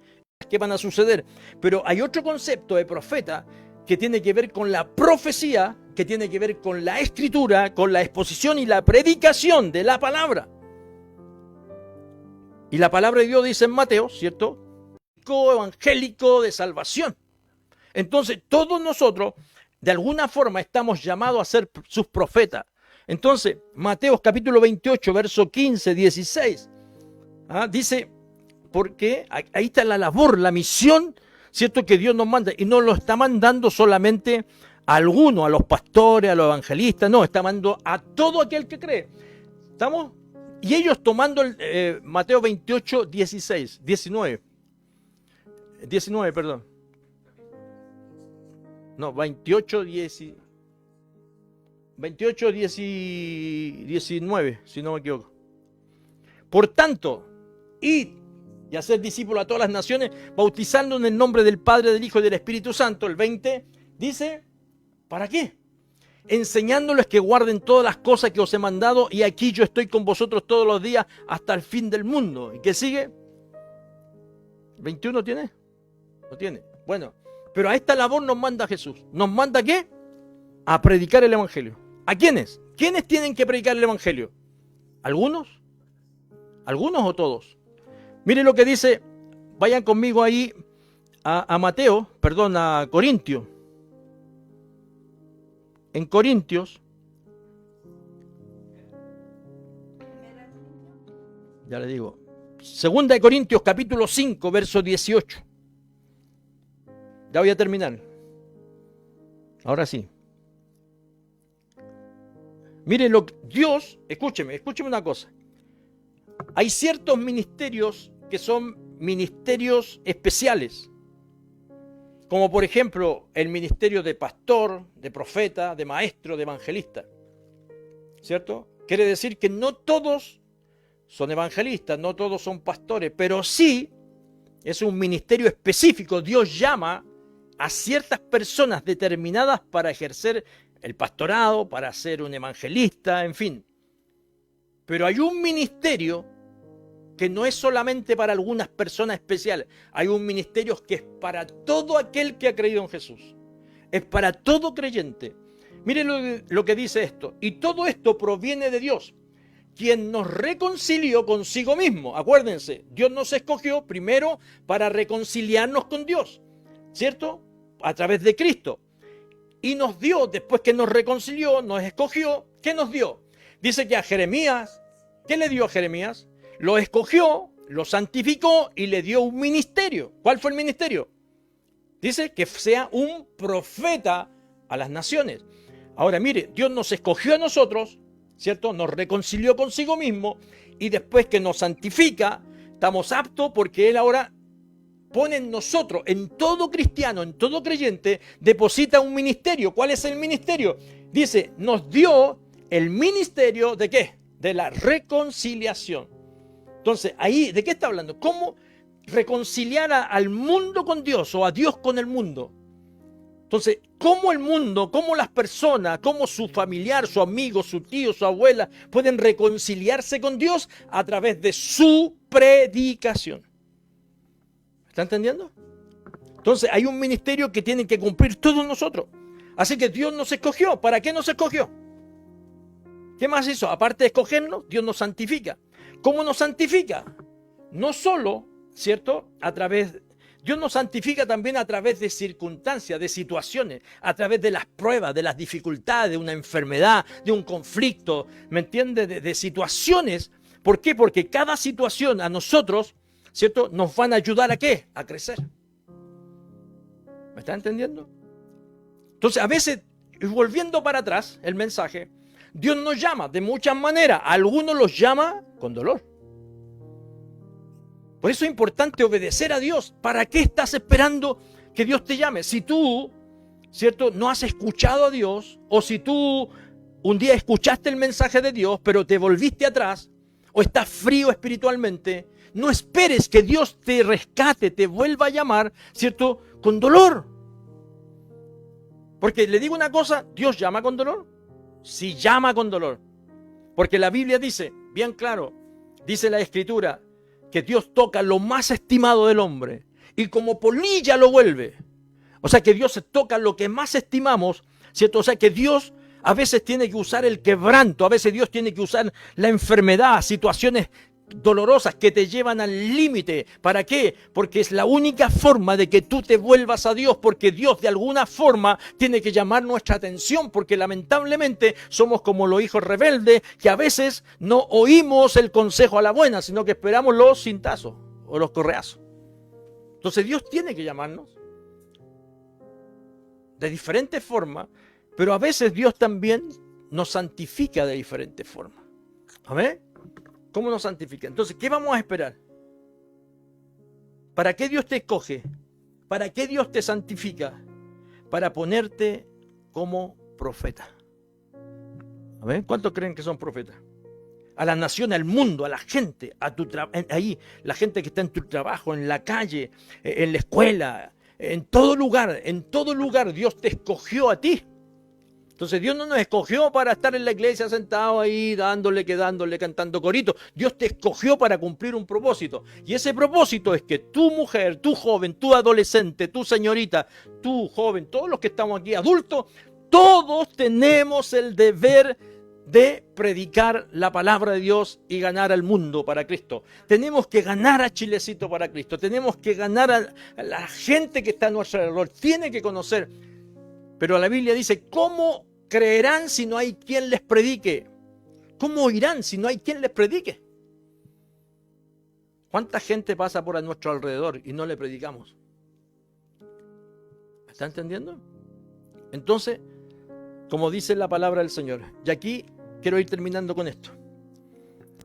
que van a suceder. Pero hay otro concepto de profeta que tiene que ver con la profecía, que tiene que ver con la escritura, con la exposición y la predicación de la palabra. Y la palabra de Dios dice en Mateo, ¿cierto? Evangélico de salvación. Entonces, todos nosotros, de alguna forma, estamos llamados a ser sus profetas. Entonces, Mateo capítulo 28, verso 15, 16, dice, porque ahí está la labor, la misión, ¿cierto? Que Dios nos manda. Y no lo está mandando solamente a algunos, a los pastores, a los evangelistas, no, está mandando a todo aquel que cree. ¿Estamos? Y ellos tomando Mateo 28, 19, perdón. No, 28, 19, si no me equivoco. Por tanto, id y hacer discípulos a todas las naciones, bautizando en el nombre del Padre, del Hijo y del Espíritu Santo. El 20 dice, ¿para qué? Enseñándoles que guarden todas las cosas que os he mandado, y aquí yo estoy con vosotros todos los días hasta el fin del mundo. ¿Y qué sigue? ¿21 tiene? No tiene. Bueno, pero a esta labor nos manda Jesús. ¿Nos manda qué? A predicar el Evangelio. ¿A quiénes? ¿Quiénes tienen que predicar el Evangelio? ¿Algunos? ¿Algunos o todos? Miren lo que dice, vayan conmigo ahí a Corintios. En Corintios, ya le digo, 2 de Corintios capítulo 5, verso 18. Ya voy a terminar. Ahora sí. Miren Dios, escúcheme una cosa. Hay ciertos ministerios que son ministerios especiales, como por ejemplo el ministerio de pastor, de profeta, de maestro, de evangelista, ¿cierto? Quiere decir que no todos son evangelistas, no todos son pastores, pero sí es un ministerio específico. Dios llama a ciertas personas determinadas para ejercer el pastorado, para ser un evangelista, en fin. Pero hay un ministerio que no es solamente para algunas personas especiales. Hay un ministerio que es para todo aquel que ha creído en Jesús. Es para todo creyente. Miren lo que dice esto. Y todo esto proviene de Dios, quien nos reconcilió consigo mismo. Acuérdense, Dios nos escogió primero para reconciliarnos con Dios, ¿cierto? A través de Cristo. Y nos dio, después que nos reconcilió, nos escogió, ¿qué nos dio? Dice que a Jeremías, ¿qué le dio a Jeremías? Lo escogió, lo santificó y le dio un ministerio. ¿Cuál fue el ministerio? Dice que sea un profeta a las naciones. Ahora mire, Dios nos escogió a nosotros, ¿cierto? Nos reconcilió consigo mismo, y después que nos santifica, estamos aptos porque Él ahora pone en nosotros, en todo cristiano, en todo creyente, deposita un ministerio. ¿Cuál es el ministerio? Dice, nos dio el ministerio ¿de qué? De la reconciliación. Entonces, ahí, ¿de qué está hablando? ¿Cómo reconciliar al mundo con Dios o a Dios con el mundo? Entonces, ¿cómo el mundo, cómo las personas, cómo su familiar, su amigo, su tío, su abuela pueden reconciliarse con Dios? A través de su predicación. ¿Está entendiendo? Entonces, hay un ministerio que tienen que cumplir todos nosotros. Así que Dios nos escogió. ¿Para qué nos escogió? ¿Qué más hizo? Aparte de escogernos, Dios nos santifica. ¿Cómo nos santifica? No solo, ¿cierto? Dios nos santifica también a través de circunstancias, de situaciones, a través de las pruebas, de las dificultades, de una enfermedad, de un conflicto, ¿me entiende? De situaciones. ¿Por qué? Porque cada situación a nosotros, ¿cierto? Nos van a ayudar ¿a qué? A crecer. ¿Me está entendiendo? Entonces, a veces, volviendo para atrás el mensaje, Dios nos llama de muchas maneras. Algunos los llama con dolor. Por eso es importante obedecer a Dios. ¿Para qué estás esperando que Dios te llame? Si tú, ¿cierto?, no has escuchado a Dios, o si tú un día escuchaste el mensaje de Dios, pero te volviste atrás, o estás frío espiritualmente, no esperes que Dios te rescate, te vuelva a llamar, ¿cierto?, con dolor. Porque le digo una cosa, ¿Dios llama con dolor? Sí, llama con dolor. Porque la Biblia dice, bien claro, dice la Escritura, que Dios toca lo más estimado del hombre y como polilla lo vuelve. O sea que Dios se toca lo que más estimamos, ¿cierto? O sea que Dios a veces tiene que usar el quebranto, a veces Dios tiene que usar la enfermedad, situaciones dolorosas que te llevan al límite. ¿Para qué? Porque es la única forma de que tú te vuelvas a Dios, porque Dios de alguna forma tiene que llamar nuestra atención, porque lamentablemente somos como los hijos rebeldes que a veces no oímos el consejo a la buena, sino que esperamos los cintazos o los correazos. Entonces Dios tiene que llamarnos de diferentes formas, pero a veces Dios también nos santifica de diferentes formas. ¿Amén? ¿Cómo nos santifica? Entonces, ¿qué vamos a esperar? ¿Para qué Dios te escoge? ¿Para qué Dios te santifica? Para ponerte como profeta. ¿Amén? ¿Cuántos creen que son profetas? A la nación, al mundo, a la gente, ahí, la gente que está en tu trabajo, en la calle, en la escuela, en todo lugar Dios te escogió a ti. Entonces Dios no nos escogió para estar en la iglesia sentado ahí, dándole, cantando corito. Dios te escogió para cumplir un propósito. Y ese propósito es que tu mujer, tu joven, tu adolescente, tu señorita, tu joven, todos los que estamos aquí, adultos, todos tenemos el deber de predicar la palabra de Dios y ganar al mundo para Cristo. Tenemos que ganar a Chilecito para Cristo. Tenemos que ganar a la gente que está a nuestro alrededor. Tiene que conocer. Pero la Biblia dice, ¿cómo creerán si no hay quien les predique? ¿Cómo oirán si no hay quien les predique? ¿Cuánta gente pasa por a nuestro alrededor y no le predicamos? ¿Me está entendiendo? Entonces, como dice la palabra del Señor, y aquí quiero ir terminando con esto.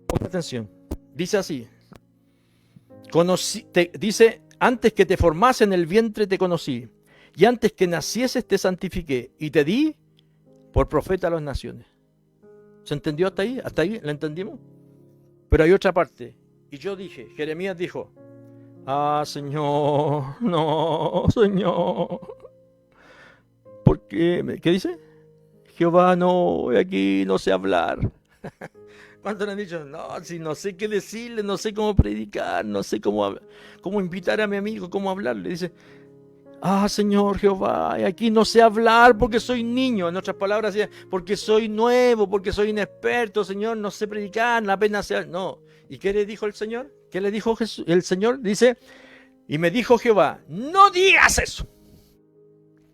Ponga atención. Dice así. Dice, antes que te formase en el vientre te conocí, y antes que nacieses te santifiqué, y te di por profeta a las naciones. ¿Se entendió hasta ahí? ¿Hasta ahí? ¿La entendimos? Pero hay otra parte. Y yo dije, Jeremías dijo, Señor, no, Señor. ¿Por qué? ¿Qué dice? Jehová, no, aquí no sé hablar. ¿Cuántos le han dicho? No, si no sé qué decirle, no sé cómo predicar, no sé cómo invitar a mi amigo, cómo hablarle. Dice, Señor Jehová, aquí no sé hablar porque soy niño. En otras palabras, porque soy nuevo, porque soy inexperto, Señor, no sé predicar, apenas sé. No. ¿Y qué le dijo el Señor? ¿Qué le dijo el Señor? Dice, y me dijo Jehová, no digas eso.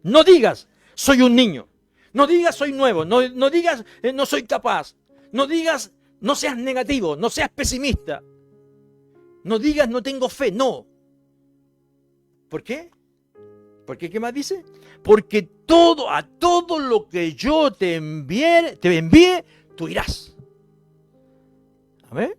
No digas, soy un niño. No digas, soy nuevo. No digas, no soy capaz. No digas, no seas negativo, no seas pesimista. No digas, no tengo fe. No. ¿Por qué? ¿Por qué? ¿Qué más dice? Porque a todo lo que yo te envíe, tú irás. ¿Amén?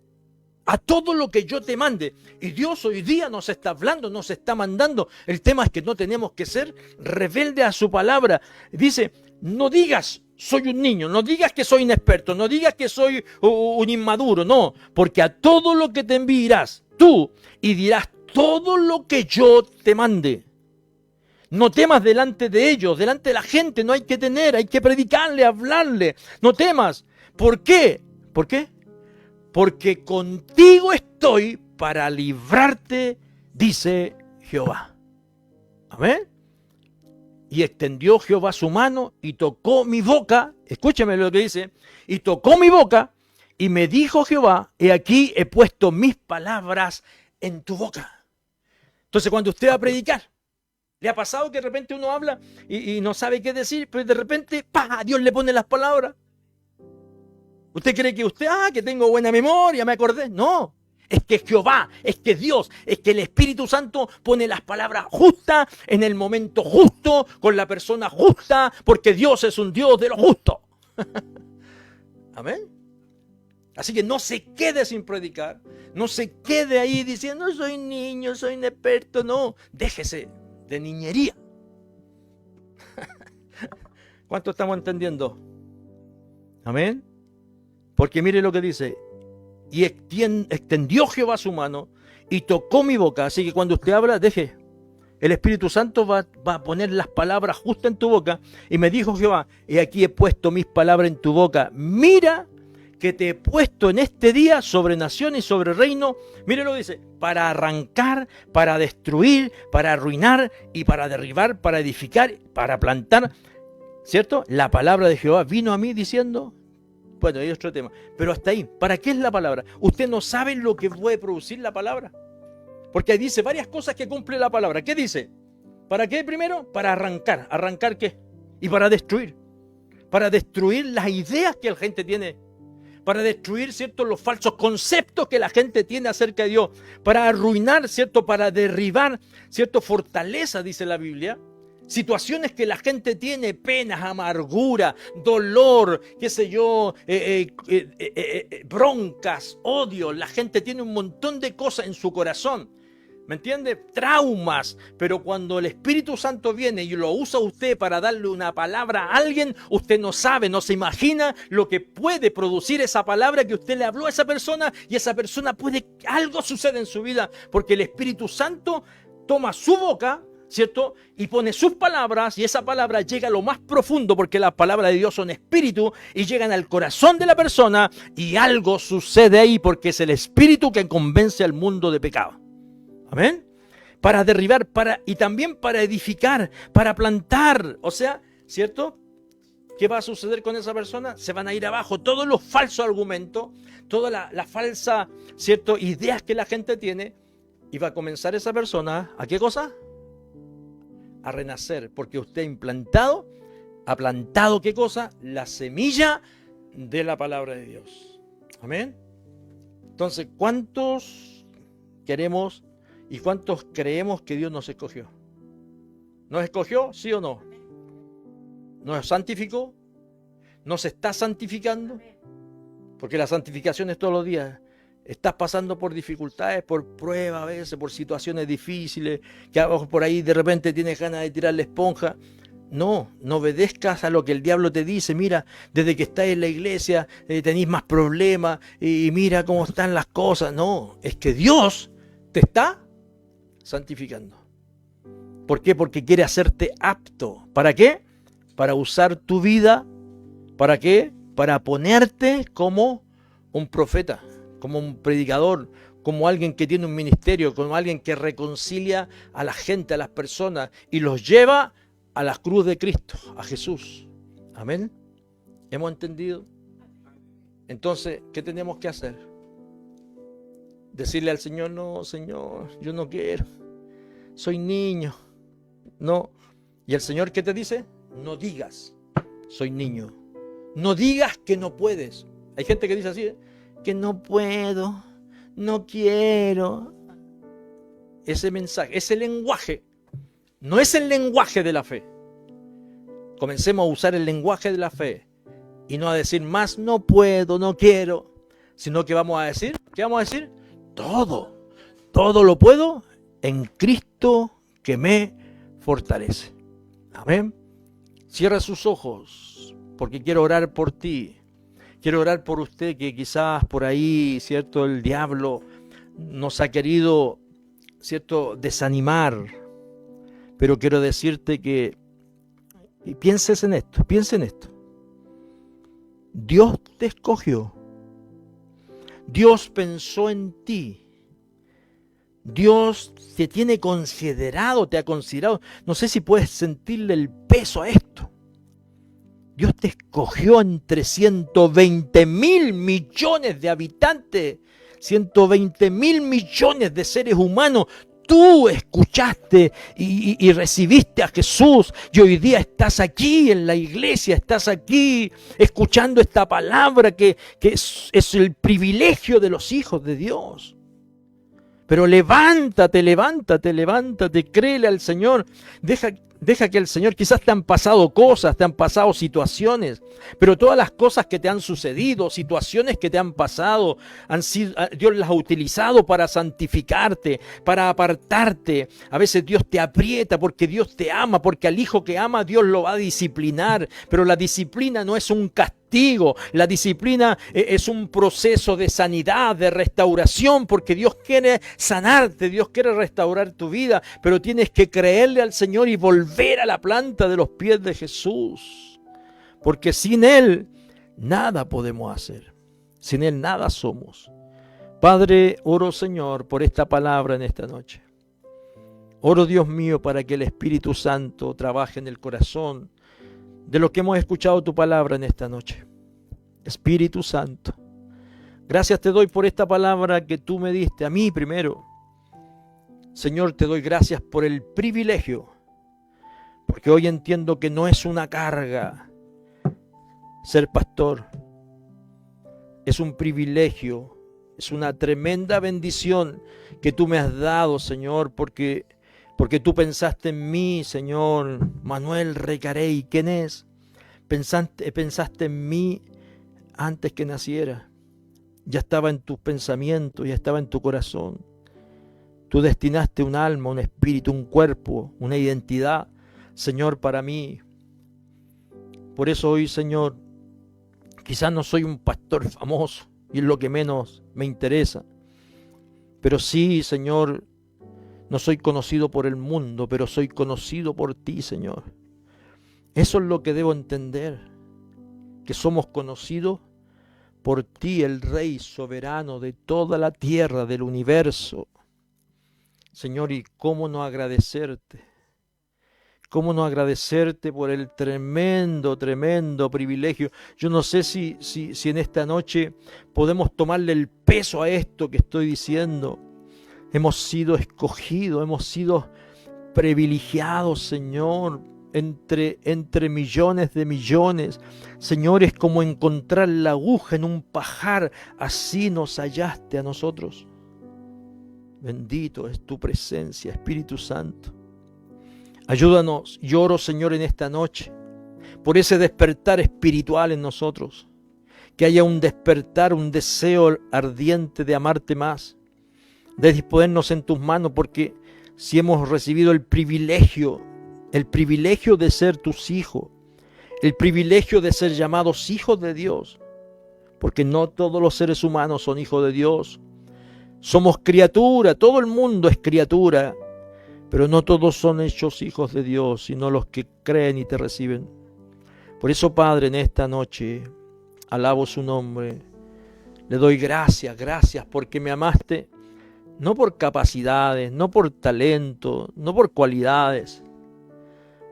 A todo lo que yo te mande. Y Dios hoy día nos está hablando, nos está mandando. El tema es que no tenemos que ser rebeldes a su palabra. Dice, no digas, soy un niño, no digas que soy inexperto, no digas que soy un inmaduro, no. Porque a todo lo que te enviarás tú y dirás todo lo que yo te mande. No temas delante de ellos, delante de la gente, no hay que hay que predicarle, hablarle. No temas. ¿Por qué? ¿Por qué? Porque contigo estoy para librarte, dice Jehová. Amén. Y extendió Jehová su mano y tocó mi boca. Escúcheme lo que dice. Y tocó mi boca y me dijo Jehová, he aquí he puesto mis palabras en tu boca. Entonces cuando usted va a predicar, ¿le ha pasado que de repente uno habla y no sabe qué decir, pero de repente, Dios le pone las palabras? ¿Usted cree que que tengo buena memoria, me acordé? No, es que Jehová, es que Dios, es que el Espíritu Santo pone las palabras justas en el momento justo, con la persona justa, porque Dios es un Dios de lo justo. Amén. Así que no se quede sin predicar, no se quede ahí diciendo, soy niño, soy inexperto, no, déjese de niñería. ¿Cuánto estamos entendiendo? Amén. Porque mire lo que dice, y extendió Jehová su mano y tocó mi boca. Así que cuando usted habla, deje. El Espíritu Santo va a poner las palabras justas en tu boca. Y me dijo Jehová, he aquí he puesto mis palabras en tu boca. Mira que te he puesto en este día sobre nación y sobre reino. Mire lo que dice, para arrancar, para destruir, para arruinar y para derribar, para edificar, para plantar. ¿Cierto? La palabra de Jehová vino a mí diciendo, bueno, hay otro tema, pero hasta ahí, ¿para qué es la palabra? Usted no sabe lo que puede producir la palabra. Porque ahí dice varias cosas que cumple la palabra. ¿Qué dice? ¿Para qué primero? Para arrancar. ¿Arrancar qué? Y para destruir. Para destruir las ideas que la gente tiene. Para destruir, ¿cierto?, los falsos conceptos que la gente tiene acerca de Dios. Para arruinar, ¿cierto?, para derribar, ¿cierto?, fortaleza, dice la Biblia. Situaciones que la gente tiene, penas, amargura, dolor, qué sé yo, broncas, odio. La gente tiene un montón de cosas en su corazón. ¿Me entiende? Traumas. Pero cuando el Espíritu Santo viene y lo usa usted para darle una palabra a alguien, usted no sabe, no se imagina lo que puede producir esa palabra que usted le habló a esa persona, y esa persona puede, algo sucede en su vida, porque el Espíritu Santo toma su boca, ¿cierto? Y pone sus palabras, y esa palabra llega a lo más profundo, porque las palabras de Dios son espíritu y llegan al corazón de la persona, y algo sucede ahí, porque es el Espíritu que convence al mundo de pecado. Amén. Para derribar, y también para edificar, para plantar. O sea, ¿cierto? ¿Qué va a suceder con esa persona? Se van a ir abajo todos los falsos argumentos, toda la falsa, ¿cierto?, ideas que la gente tiene, y va a comenzar esa persona, ¿a qué cosa? A renacer, porque usted ha plantado ¿qué cosa? La semilla de la palabra de Dios. Amén. Entonces, ¿cuántos queremos y cuántos creemos que Dios nos escogió? ¿Nos escogió, sí o no? ¿Nos santificó? ¿Nos está santificando? Porque la santificación es todos los días. Estás pasando por dificultades, por pruebas a veces, por situaciones difíciles, que abajo por ahí de repente tienes ganas de tirar la esponja. No obedezcas a lo que el diablo te dice. Mira, desde que estás en la iglesia tenés más problemas y mira cómo están las cosas. No, es que Dios te está santificando. ¿Por qué? Porque quiere hacerte apto. ¿Para qué? Para usar tu vida. ¿Para qué? Para ponerte como un profeta, como un predicador, como alguien que tiene un ministerio, como alguien que reconcilia a la gente, a las personas, y los lleva a la cruz de Cristo, a Jesús. Amén. ¿Hemos entendido? Entonces, ¿qué tenemos que hacer? Decirle al Señor, no, Señor, yo no quiero, soy niño. No. ¿Y el Señor qué te dice? No digas, soy niño. No digas que no puedes. Hay gente que dice así, que no puedo, no quiero. Ese mensaje, ese lenguaje, no es el lenguaje de la fe. Comencemos a usar el lenguaje de la fe y no a decir más, no puedo, no quiero, sino que vamos a decir, ¿qué vamos a decir? Todo lo puedo en Cristo que me fortalece. Amén. Cierra sus ojos, porque quiero orar por ti. Quiero orar por usted que quizás por ahí, ¿cierto?, el diablo nos ha querido, ¿cierto?, desanimar. Pero quiero decirte que piensa en esto. Dios te escogió. Dios pensó en ti. Dios te tiene considerado, te ha considerado. No sé si puedes sentirle el peso a esto. Dios te escogió entre 120.000 millones de habitantes, 120.000 millones de seres humanos. Tú escuchaste y recibiste a Jesús, y hoy día estás aquí en la iglesia, estás aquí escuchando esta palabra que es el privilegio de los hijos de Dios. Pero levántate, créele al Señor, deja que el Señor, quizás te han pasado cosas, te han pasado situaciones, pero todas las cosas que te han sucedido, situaciones que te han pasado, Dios las ha utilizado para santificarte, para apartarte. A veces Dios te aprieta porque Dios te ama, porque al hijo que ama Dios lo va a disciplinar, pero la disciplina no es un castigo. La disciplina es un proceso de sanidad, de restauración, porque Dios quiere sanarte, Dios quiere restaurar tu vida, pero tienes que creerle al Señor y volver a la planta de los pies de Jesús, porque sin Él nada podemos hacer. Sin Él nada somos. Padre, oro, Señor, por esta palabra en esta noche. Oro, Dios mío, para que el Espíritu Santo trabaje en el corazón de lo que hemos escuchado tu palabra en esta noche. Espíritu Santo, gracias te doy por esta palabra que tú me diste a mí primero. Señor, te doy gracias por el privilegio, porque hoy entiendo que no es una carga ser pastor. Es un privilegio, es una tremenda bendición que tú me has dado, Señor, porque tú pensaste en mí, Señor. Manuel Recarey, ¿quién es? Pensaste en mí antes que naciera. Ya estaba en tus pensamientos, ya estaba en tu corazón. Tú destinaste un alma, un espíritu, un cuerpo, una identidad, Señor, para mí. Por eso hoy, Señor, quizás no soy un pastor famoso y es lo que menos me interesa. Pero sí, Señor, no soy conocido por el mundo, pero soy conocido por ti, Señor. Eso es lo que debo entender, que somos conocidos por ti, el Rey soberano de toda la tierra, del universo. Señor, y cómo no agradecerte. Cómo no agradecerte por el tremendo, tremendo privilegio. Yo no sé si en esta noche podemos tomarle el peso a esto que estoy diciendo. Hemos sido escogidos, hemos sido privilegiados, Señor, entre millones de millones. Señor, es como encontrar la aguja en un pajar, así nos hallaste a nosotros. Bendito es tu presencia, Espíritu Santo. Ayúdanos, lloro, Señor, en esta noche, por ese despertar espiritual en nosotros. Que haya un despertar, un deseo ardiente de amarte más, de disponernos en tus manos, porque si hemos recibido el privilegio de ser tus hijos, el privilegio de ser llamados hijos de Dios, porque no todos los seres humanos son hijos de Dios. Somos criatura, todo el mundo es criatura, pero no todos son hechos hijos de Dios, sino los que creen y te reciben. Por eso, Padre, en esta noche alabo su nombre, le doy gracias porque me amaste, no por capacidades, no por talento, no por cualidades,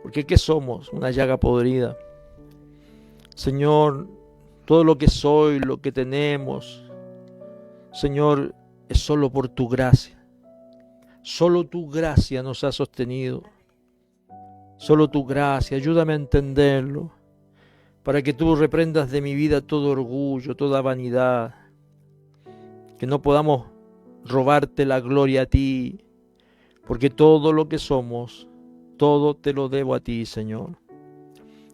porque ¿qué somos? Una llaga podrida. Señor, todo lo que soy, lo que tenemos, Señor, es solo por tu gracia. Solo tu gracia nos ha sostenido. Solo tu gracia, ayúdame a entenderlo, para que tú reprendas de mi vida todo orgullo, toda vanidad, que no podamos robarte la gloria a ti, porque todo lo que somos, todo te lo debo a ti, Señor.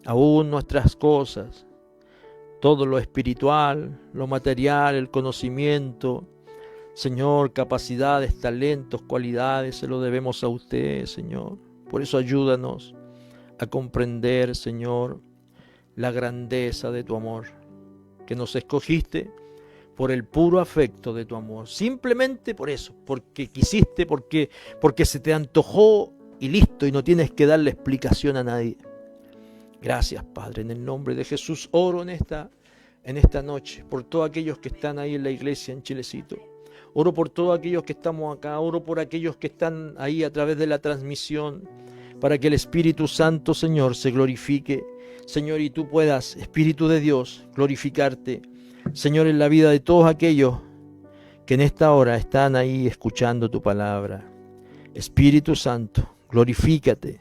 Aún nuestras cosas, todo lo espiritual, lo material, el conocimiento, Señor, capacidades, talentos, cualidades, se lo debemos a usted, Señor. Por eso ayúdanos a comprender, Señor, la grandeza de tu amor, que nos escogiste por el puro afecto de tu amor. Simplemente por eso, porque quisiste, porque se te antojó y listo, y no tienes que darle explicación a nadie. Gracias, Padre, en el nombre de Jesús oro en esta noche por todos aquellos que están ahí en la iglesia en Chilecito. Oro por todos aquellos que estamos acá, oro por aquellos que están ahí a través de la transmisión, para que el Espíritu Santo, Señor, se glorifique, Señor, y tú puedas, Espíritu de Dios, glorificarte, Señor, en la vida de todos aquellos que en esta hora están ahí escuchando tu palabra. Espíritu Santo, glorifícate.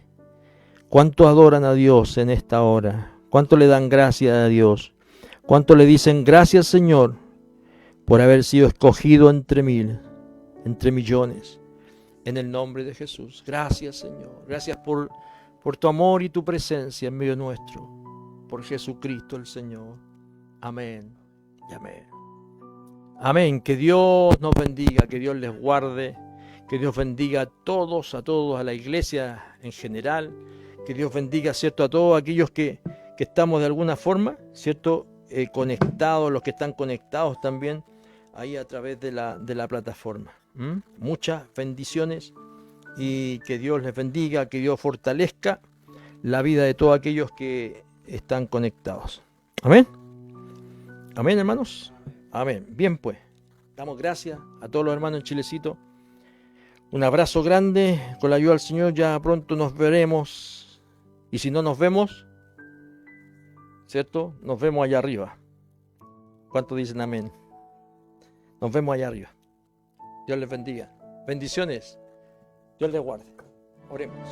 ¿Cuánto adoran a Dios en esta hora? ¿Cuánto le dan gracias a Dios? ¿Cuánto le dicen gracias, Señor, por haber sido escogido entre millones? En el nombre de Jesús. Gracias, Señor. Gracias por tu amor y tu presencia en medio nuestro. Por Jesucristo el Señor. Amén y amén. Amén. Que Dios nos bendiga, que Dios les guarde, que Dios bendiga a todos, a la iglesia en general, que Dios bendiga, ¿cierto?, a todos aquellos que estamos de alguna forma, ¿cierto?, conectados, los que están conectados también ahí a través de la plataforma. Muchas bendiciones y que Dios les bendiga, que Dios fortalezca la vida de todos aquellos que están conectados. Amén. Amén, hermanos. Amén. Bien pues, damos gracias a todos los hermanos en Chilecito. Un abrazo grande, con la ayuda del Señor ya pronto nos veremos. Y si no nos vemos, ¿cierto? Nos vemos allá arriba. ¿Cuántos dicen amén? Nos vemos allá arriba. Dios les bendiga. Bendiciones. Dios les guarde. Oremos.